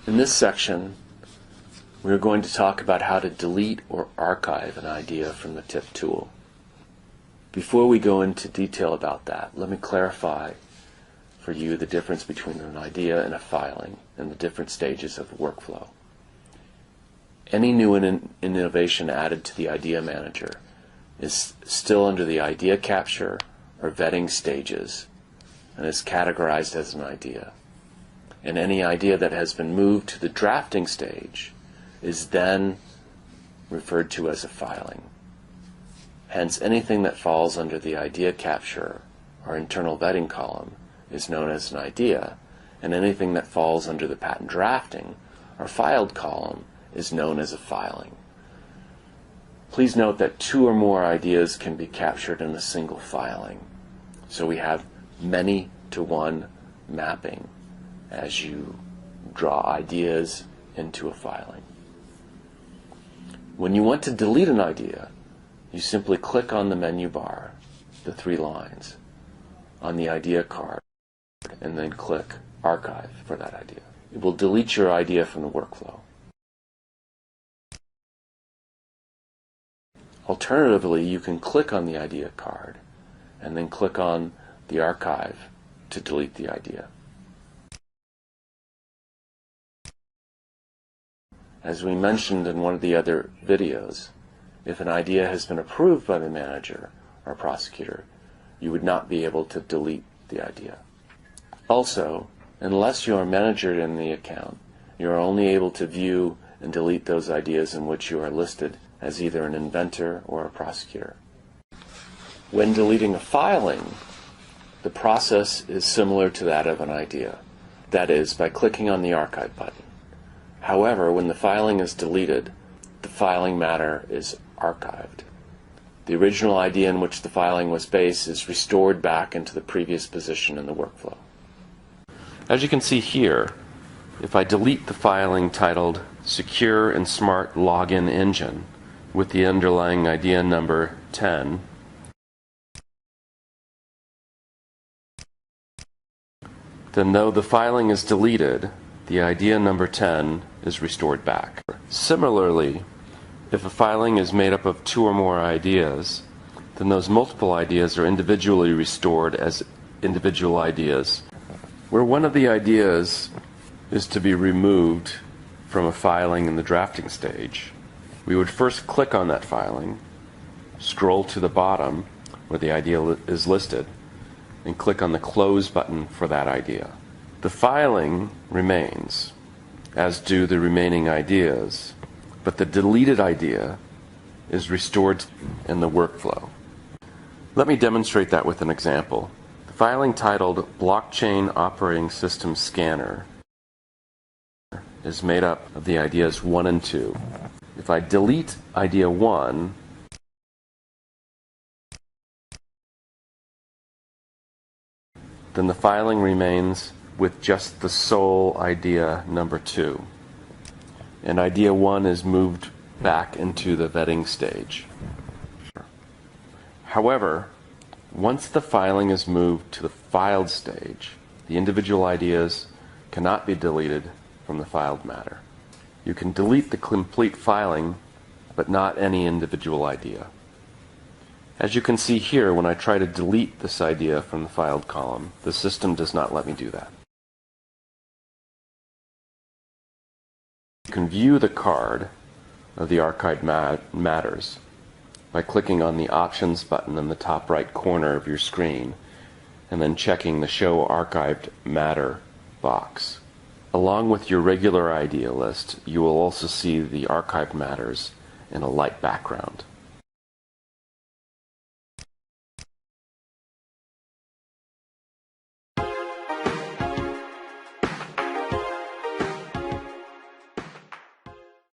In this section, we are going to talk about how to delete or archive an idea from the TIFF tool. Before we go into detail about that, let me clarify for you the difference between an idea and a filing and the different stages of the workflow. Any new innovation added to the Idea Manager is still under the idea capture or vetting stages and is categorized as an idea. And any idea that has been moved to the drafting stage is then referred to as a filing. Hence, anything that falls under the idea capture or internal vetting column is known as an idea, and anything that falls under the patent drafting or filed column is known as a filing. Please note that 2 or more ideas can be captured in a single filing. So we have many to one mapping as you draw ideas into a filing. When you want to delete an idea, you simply click on the menu bar, the 3 lines, on the idea card, and then click Archive for that idea. It will delete your idea from the workflow. Alternatively, you can click on the idea card and then click on the archive to delete the idea. As we mentioned in one of the other videos, if an idea has been approved by the manager or prosecutor, you would not be able to delete the idea. Also, unless you are managered in the account, you are only able to view and delete those ideas in which you are listed as either an inventor or a prosecutor. When deleting a filing, the process is similar to that of an idea. That is, by clicking on the archive button. However, when the filing is deleted, the filing matter is archived. The original idea in which the filing was based is restored back into the previous position in the workflow. As you can see here, if I delete the filing titled Secure and Smart Login Engine with the underlying idea number 10, then though the filing is deleted, the idea number 10 is restored back. Similarly, if a filing is made up of 2 or more ideas, then those multiple ideas are individually restored as individual ideas. Where one of the ideas is to be removed from a filing in the drafting stage, we would first click on that filing, scroll to the bottom where the idea is listed, and click on the Close button for that idea. The filing remains, as do the remaining ideas, but the deleted idea is restored in the workflow. Let me demonstrate that with an example. The filing titled Blockchain Operating System Scanner is made up of the ideas 1 and 2. If I delete idea 1, then the filing remains with just the sole idea number 2. And idea 1 is moved back into the vetting stage. However, once the filing is moved to the filed stage, the individual ideas cannot be deleted from the filed matter. You can delete the complete filing, but not any individual idea. As you can see here, when I try to delete this idea from the filed column, the system does not let me do that. You can view the card of the archived matters by clicking on the Options button in the top right corner of your screen and then checking the Show Archived Matter box. Along with your regular idea list, you will also see the archived matters in a light background.